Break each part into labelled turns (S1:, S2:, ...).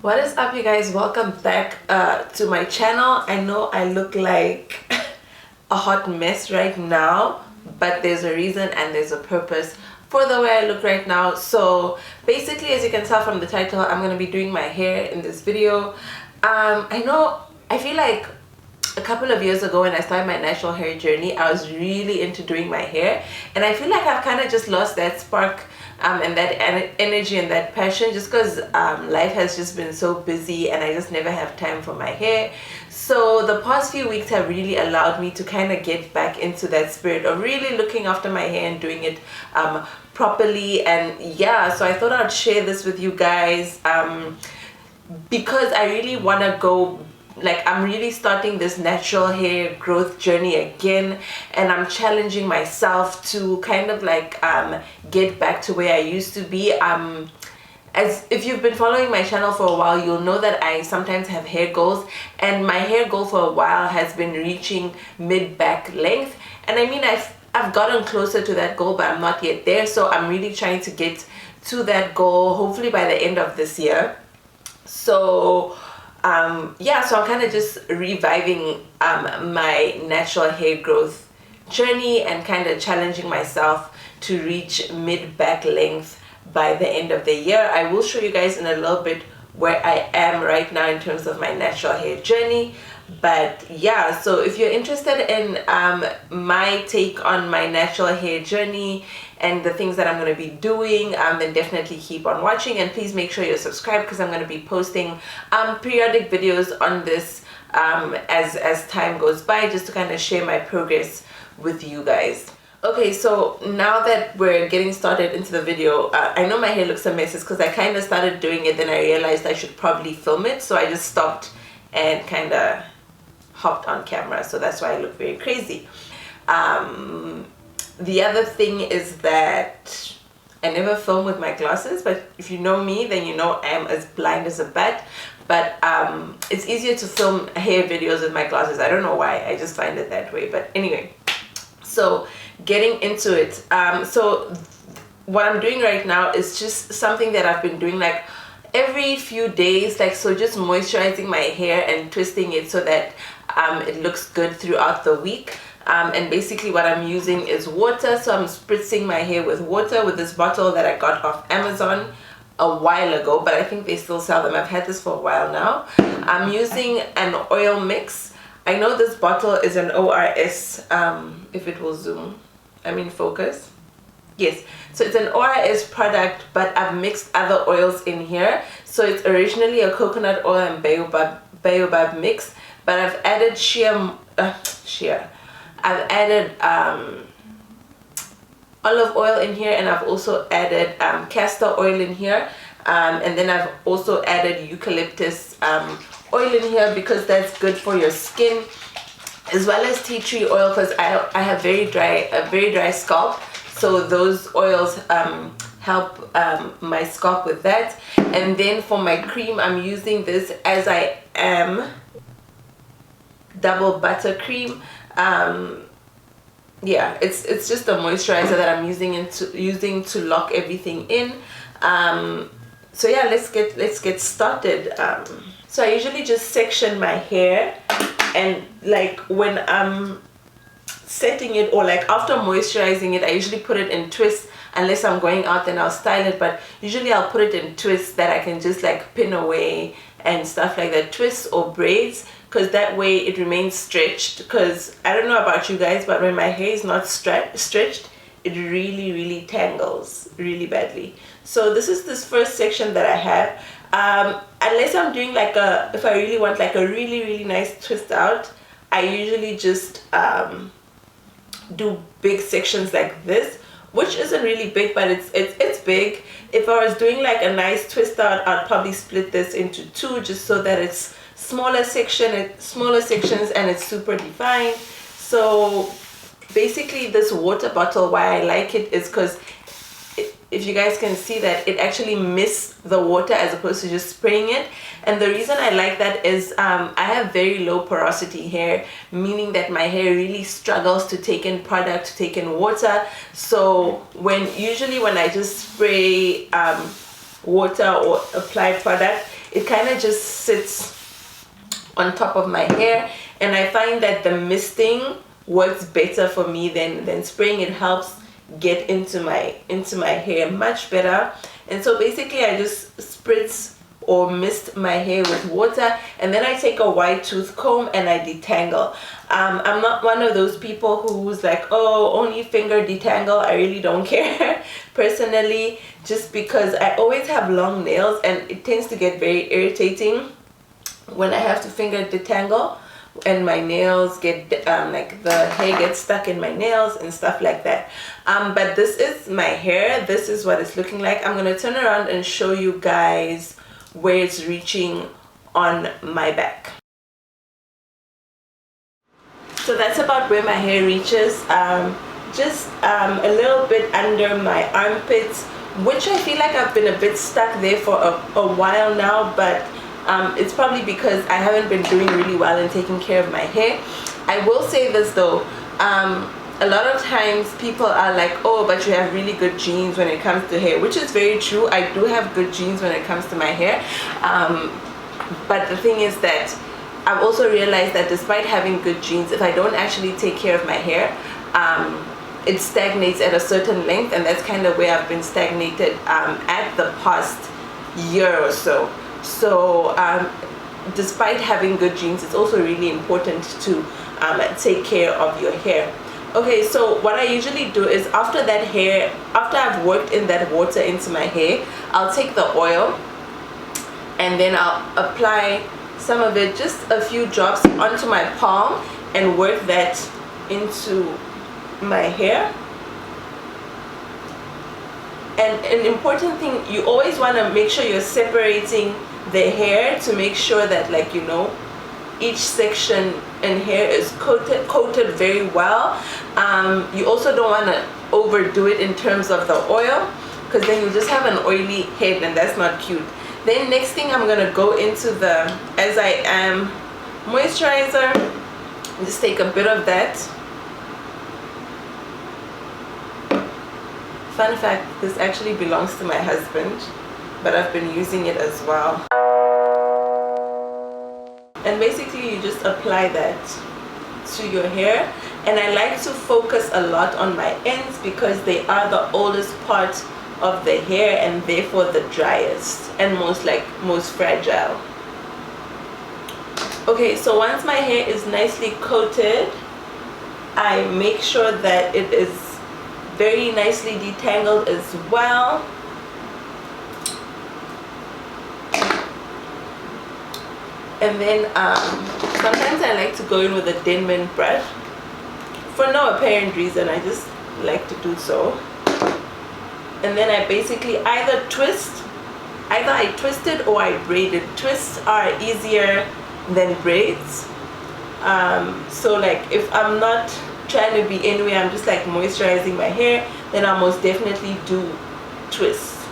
S1: What is up, you guys? Welcome back to my channel. I know I look like a hot mess right now, but there's a reason and there's a purpose for the way I look right now. So basically, as you can tell from the title, I'm going to be doing my hair in this video. I feel like a couple of years ago when I started my natural hair journey, I was really into doing my hair, and I feel like I've kind of just lost that spark and that energy and that passion, just because life has just been so busy and I just never have time for my hair. So the past few weeks have really allowed me to kind of get back into that spirit of really looking after my hair and doing it properly. And yeah, so I thought I'd share this with you guys because I really want to go, like, I'm really starting this natural hair growth journey again, and I'm challenging myself to kind of like get back to where I used to be. As if you've been following my channel for a while, you'll know that I sometimes have hair goals, and my hair goal for a while has been reaching mid-back length. And I mean, I've gotten closer to that goal, but I'm not yet there. So I'm really trying to get to that goal, hopefully by the end of this year. So yeah, so I'm kind of just reviving my natural hair growth journey and kind of challenging myself to reach mid-back length by the end of the year. I will show you guys in a little bit where I am right now in terms of my natural hair journey. But yeah, so if you're interested in my take on my natural hair journey and the things that I'm going to be doing, then definitely keep on watching, and please make sure you're subscribed, because I'm going to be posting periodic videos on this as time goes by, just to kind of share my progress with you guys. Okay, so now that we're getting started into the video, I know my hair looks a mess. It's because I kind of started doing it, then I realized I should probably film it, so I just stopped and kind of hopped on camera, so that's why I look very crazy. The other thing is that I never film with my glasses, but if you know me, then you know I am as blind as a bat. But it's easier to film hair videos with my glasses. I don't know why, I just find it that way. But anyway, so getting into it, so what I'm doing right now is just something that I've been doing like every few days, like, so just moisturizing my hair and twisting it so that it looks good throughout the week. And basically what I'm using is water. So I'm spritzing my hair with water with this bottle that I got off Amazon a while ago, but I think they still sell them. I've had this for a while now. I'm using an oil mix. I know this bottle is an ORS, if it will zoom, focus. Yes, so it's an ORS product, but I've mixed other oils in here. So it's originally a coconut oil and baobab mix, but I've added I've added olive oil in here, and I've also added castor oil in here, and then I've also added eucalyptus oil in here because that's good for your skin, as well as tea tree oil, because I have a very dry scalp. So those oils help my scalp with that. And then for my cream, I'm using this As I Am double butter cream. Yeah, it's just a moisturizer that I'm using to lock everything in. So yeah, let's get started. So I usually just section my hair, and like when I'm setting it, or like after moisturizing it, I usually put it in twists. Unless I'm going out, then I'll style it, but usually I'll put it in twists that I can just like pin away and stuff like that, twists or braids, because that way it remains stretched. Because I don't know about you guys, but when my hair is not stretched, it really tangles really badly. So this is this first section that I have. Unless I'm doing like if I really want like a really nice twist out, I usually just do big sections like this, which isn't really big, but it's big. If I was doing like a nice twist out, I'd probably split this into two, just so that it's smaller sections and it's super defined. So basically this water bottle, why I like it is because if you guys can see that it actually mists the water as opposed to just spraying it. And the reason I like that is I have very low porosity hair, meaning that my hair really struggles to take in product, to take in water. So usually when I just spray water or apply product, it kind of just sits on top of my hair, and I find that the misting works better for me than spraying. It helps get into my hair much better. And so basically I just spritz or mist my hair with water, and then I take a white tooth comb and I detangle. I'm not one of those people who's like, oh, only finger detangle. I really don't care personally, just because I always have long nails and it tends to get very irritating when I have to finger detangle and my nails get like the hair gets stuck in my nails and stuff like that. But this is my hair. This is what it's looking like. I'm gonna turn around and show you guys where it's reaching on my back. So that's about where my hair reaches, just a little bit under my armpits, which I feel like I've been a bit stuck there for a while now, but it's probably because I haven't been doing really well in taking care of my hair. I will say this though, a lot of times people are like, oh, but you have really good genes when it comes to hair, which is very true. I do have good genes when it comes to my hair, but the thing is that I've also realized that despite having good genes, if I don't actually take care of my hair, it stagnates at a certain length, and that's kind of where I've been stagnated at the past year or so. So despite having good genes, it's also really important to take care of your hair. Okay, so what I usually do is after I've worked in that water into my hair, I'll take the oil and then I'll apply some of it, just a few drops, onto my palm and work that into my hair. And an important thing, you always want to make sure you're separating the hair to make sure that, like, you know, each section in hair is coated very well. You also don't want to overdo it in terms of the oil, because then you just have an oily head and that's not cute. Then next thing, I'm going to go into the As I Am moisturizer. Just take a bit of that. Fun fact, this actually belongs to my husband, but I've been using it as well. And basically you just apply that to your hair, and I like to focus a lot on my ends because they are the oldest part of the hair and therefore the driest and most fragile. Okay, so once my hair is nicely coated, I make sure that it is very nicely detangled as well. And then sometimes I like to go in with a Denman brush for no apparent reason. I just like to do so. And then I basically either I twist it or I braid it. Twists are easier than braids. So like if I'm not trying to be anywhere, I'm just like moisturizing my hair, then I'll most definitely do twists.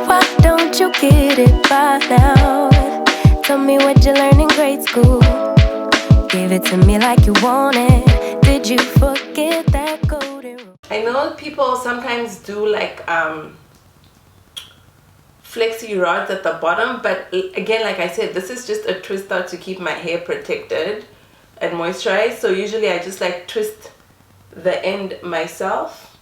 S2: Why don't you get it by now? Tell me what you learned in grade school. Give it to me like you want it. Did you forget that golden rule?
S1: I know people sometimes do like flexi rods at the bottom, but again, like I said, this is just a twister to keep my hair protected and moisturized. So usually I just like twist the end myself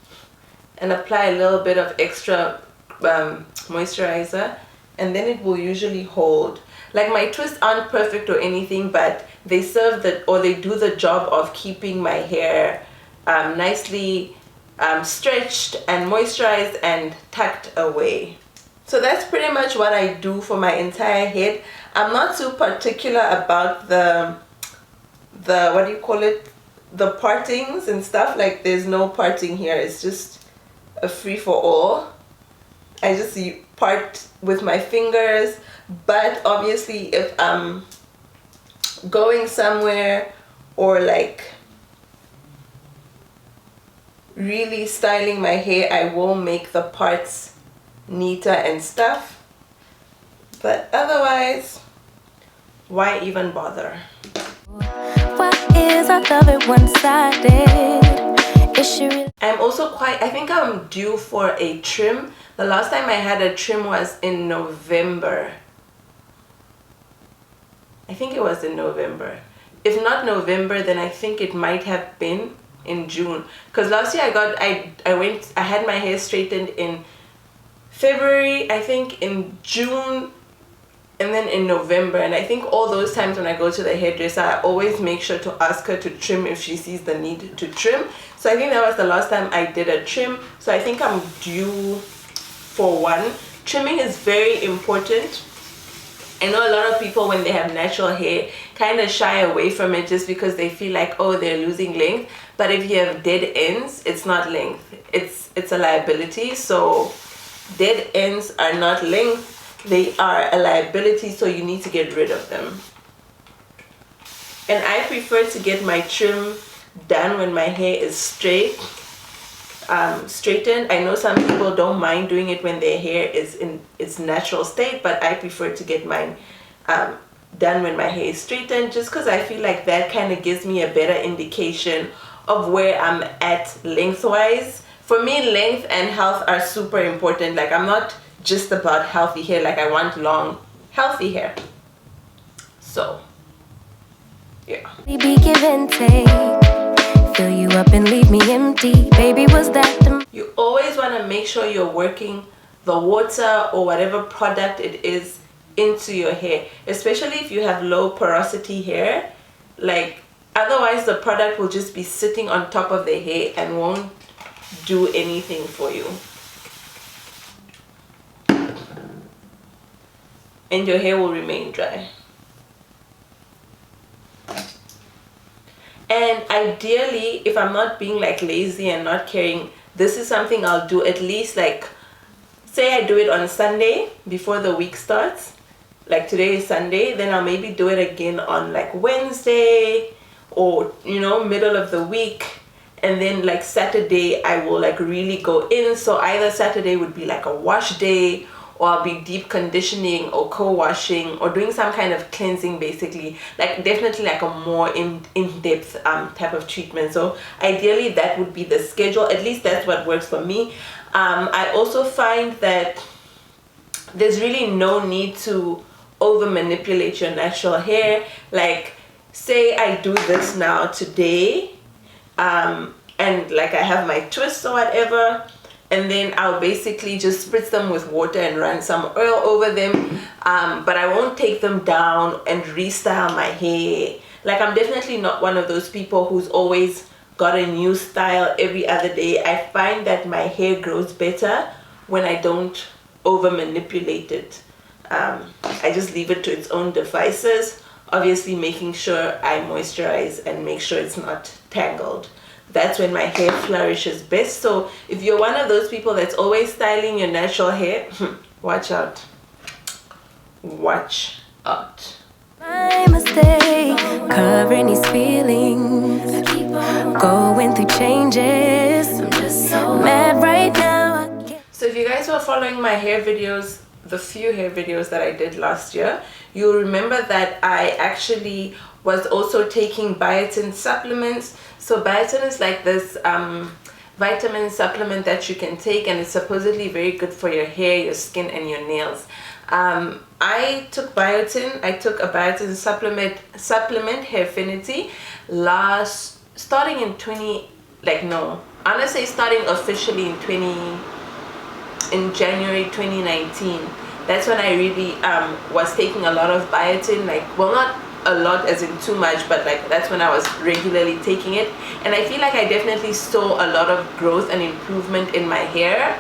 S1: and apply a little bit of extra moisturizer, and then it will usually hold. Like my twists aren't perfect or anything, but they serve they do the job of keeping my hair nicely stretched and moisturized and tucked away. So that's pretty much what I do for my entire head. I'm not too particular about the what do you call it, the partings and stuff. Like there's no parting here, it's just a free for all. I just part with my fingers, but obviously if I'm going somewhere or like really styling my hair, I will make the parts neater and stuff, but otherwise, why even bother?
S2: Why is I love it one-sided. Is she really?
S1: I'm also I think I'm due for a trim. The last time I had a trim was in November. I think it was in November. If not November, then I think it might have been in June. Because last year I had my hair straightened in February, I think in June, and then in November. And I think all those times when I go to the hairdresser, I always make sure to ask her to trim if she sees the need to trim. So I think that was the last time I did a trim. So I think I'm due for one. Trimming is very important. I know a lot of people, when they have natural hair, kind of shy away from it just because they feel like, oh, they're losing length. But if you have dead ends, it's not length. It's a liability. So dead ends are not length. They are a liability, so you need to get rid of them. And I prefer to get my trim done when my hair is straightened. I know some people don't mind doing it when their hair is in its natural state, but I prefer to get mine done when my hair is straightened, just because I feel like that kind of gives me a better indication of where I'm at lengthwise. For me, length and health are super important. Like, I'm not just about healthy hair, like I want long healthy hair. So yeah,
S2: We be give and take, fill you up and leave me empty. Baby, was that the...
S1: You always want to make sure you're working the water or whatever product it is into your hair, especially if you have low porosity hair. Like, otherwise the product will just be sitting on top of the hair and won't do anything for you, and your hair will remain dry. And ideally, if I'm not being like lazy and not caring, this is something I'll do at least, like, say I do it on Sunday before the week starts, like today is Sunday, then I'll maybe do it again on like Wednesday, or you know, middle of the week. And then like Saturday I will like really go in. So either Saturday would be like a wash day, or I'll be deep conditioning or co-washing or doing some kind of cleansing, basically, like definitely like a more in-depth type of treatment. So ideally that would be the schedule. At least that's what works for me. I also find that there's really no need to over manipulate your natural hair. Like, say I do this now today, and like I have my twists or whatever, and then I'll basically just spritz them with water and run some oil over them, but I won't take them down and restyle my hair. Like, I'm definitely not one of those people who's always got a new style every other day. I find that my hair grows better when I don't over manipulate it. I just leave it to its own devices, obviously making sure I moisturize and make sure it's not tangled. That's when my hair flourishes best. So if you're one of those people that's always styling your natural hair, watch out. Watch out.
S2: My mistake, covering these feelings, going through changes. I'm just so mad right now.
S1: So if you guys were following my hair videos, the few hair videos that I did last year, you'll remember that I actually was also taking biotin supplements. So biotin is like this vitamin supplement that you can take, and it's supposedly very good for your hair, your skin, and your nails. I took biotin. I took a biotin supplement, Hairfinity, starting in starting officially in January 2019. That's when I really was taking a lot of biotin, like, well, not a lot as in too much, but like that's when I was regularly taking it, and I feel like I definitely saw a lot of growth and improvement in my hair,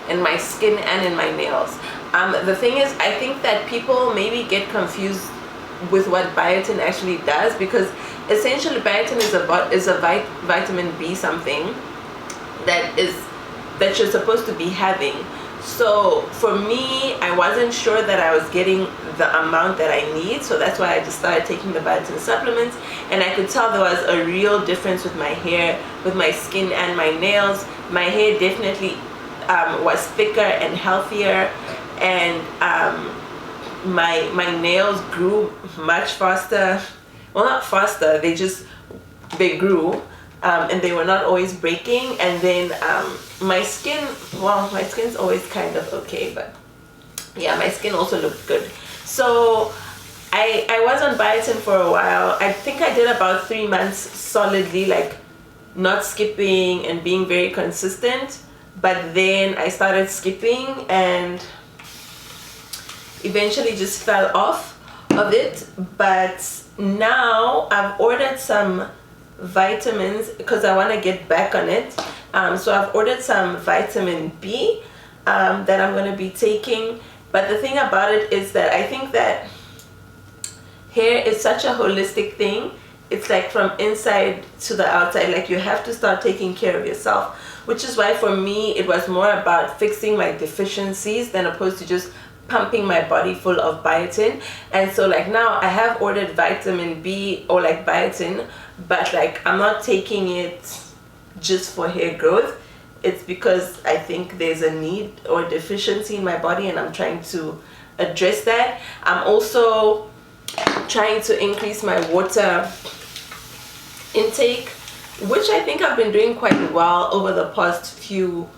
S1: in my skin, and in my nails. The thing is, I think that people maybe get confused with what biotin actually does, because essentially biotin is a vitamin B something that you're supposed to be having. So for me, I wasn't sure that I was getting the amount that I need, so that's why I just started taking the biotin supplements, and I could tell there was a real difference with my hair, with my skin, and my nails. My hair definitely was thicker and healthier, and my nails grew much faster. Well, not faster, they just they grew, and they were not always breaking. And then my skin, well, my skin's always kind of okay, but yeah, my skin also looked good. So I was on biotin for a while. I think I did about 3 months solidly, like not skipping and being very consistent. But then I started skipping and eventually just fell off of it. But now I've ordered some vitamins because I want to get back on it. So I've ordered some vitamin B that I'm going to be taking. But the thing about it is that I think that hair is such a holistic thing. It's like from inside to the outside. Like you have to start taking care of yourself, which is why for me it was more about fixing my deficiencies than opposed to just pumping my body full of biotin. And so like now I have ordered vitamin B or like biotin, but like I'm not taking it just for hair growth. It's because I think there's a need or deficiency in my body and I'm trying to address that. I'm also trying to increase my water intake, which I think I've been doing quite well over the past few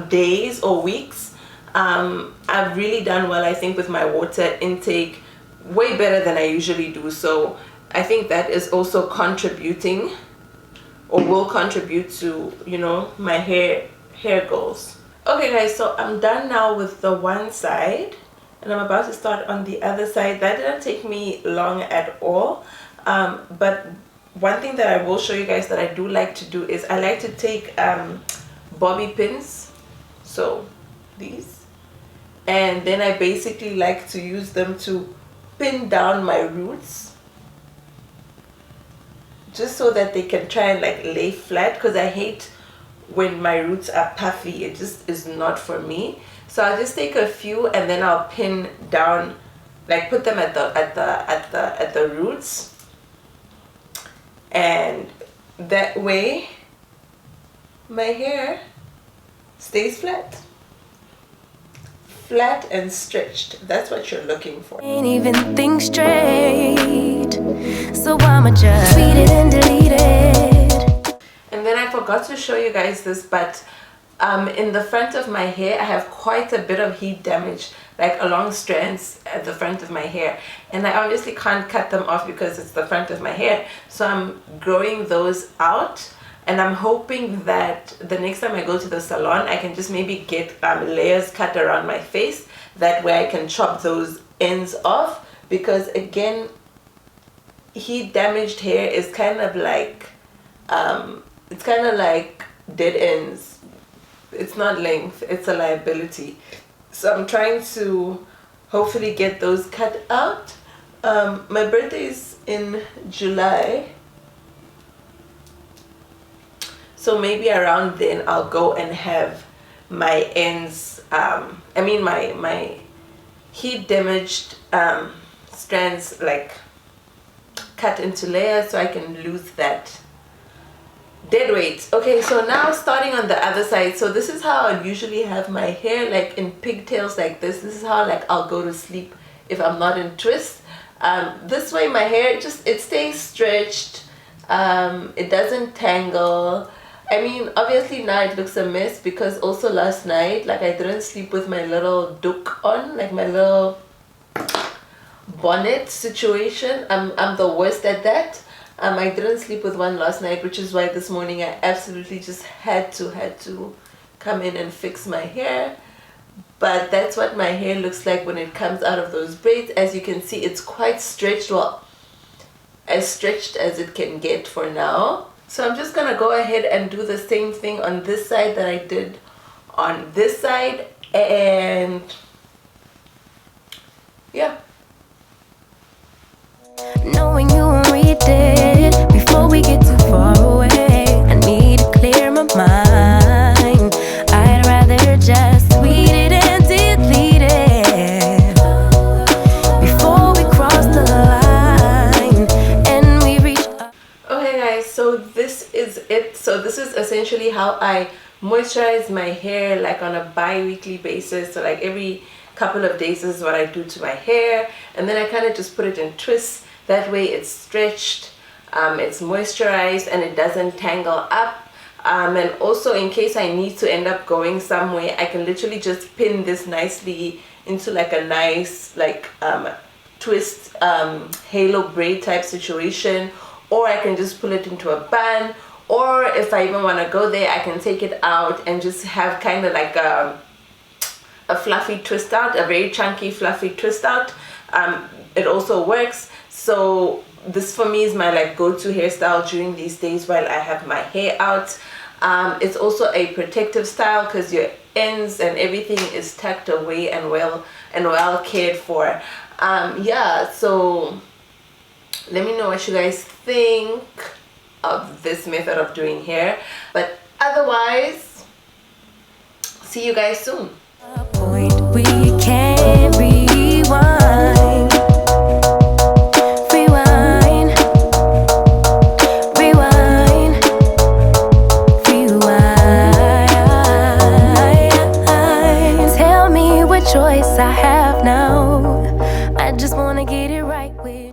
S1: days or weeks. I've really done well, I think, with my water intake, way better than I usually do. So I think that is also contributing or will contribute to, you know, my hair goals. Okay guys, so I'm done now with the one side and I'm about to start on the other side. That didn't take me long at all, but one thing that I will show you guys that I do like to do is I like to take bobby pins, so these, and then I basically like to use them to pin down my roots just so that they can try and like lay flat, because I hate when my roots are puffy. It just is not for me. So I'll just take a few and then I'll pin down, like put them at the roots, and that way my hair stays flat and stretched. That's what you're looking for.
S2: Ain't even think straight, so I'ma just tweet it and delete it.
S1: And then I forgot to show you guys this, but in the front of my hair I have quite a bit of heat damage, like along strands at the front of my hair, and I obviously can't cut them off because it's the front of my hair. So I'm growing those out, and I'm hoping that the next time I go to the salon I can just maybe get layers cut around my face. That way I can chop those ends off, because again, heat damaged hair is kind of like it's kind of like dead ends. It's not length, it's a liability. So I'm trying to hopefully get those cut out. My birthday is in July, so maybe around then I'll go and have my ends, I mean my heat damaged strands like cut into layers so I can lose that dead weight. Okay, so now starting on the other side. So this is how I usually have my hair, like in pigtails like this. This is how like I'll go to sleep if I'm not in twists. This way my hair it stays stretched, it doesn't tangle. I mean, obviously now it looks a mess because also last night, like I didn't sleep with my little doek on, like my little bonnet situation. I'm the worst at that. I didn't sleep with one last night, which is why this morning I absolutely just had to come in and fix my hair. But that's what my hair looks like when it comes out of those braids. As you can see, it's quite stretched, well, as stretched as it can get for now. So I'm just gonna go ahead and do the same thing on this side that I did on this side, and yeah.
S2: Knowing you won't read it before we get too far away, I need to clear my mind. I'd rather just tweet it and delete it before we cross the line and we reach.
S1: Okay guys, so this is it. So this is essentially how I moisturize my hair, like on a bi-weekly basis. So like every couple of days, this is what I do to my hair, and then I kind of just put it in twists. That way it's stretched, It's moisturized and it doesn't tangle up. And also, in case I need to end up going somewhere, I can literally just pin this nicely into like a nice twist halo braid type situation, or I can just pull it into a bun, or if I even want to go there, I can take it out and just have kind of like a fluffy twist out, a very chunky fluffy twist out. It also works. So this for me is my like go-to hairstyle during these days while I have my hair out. It's also a protective style because your ends and everything is tucked away and well cared for. Yeah, so let me know what you guys think of this method of doing hair. But otherwise, see you guys soon.
S2: A point we can rewind. Rewind. Rewind. Rewind. Tell me what choice I have now. I just wanna get it right with you.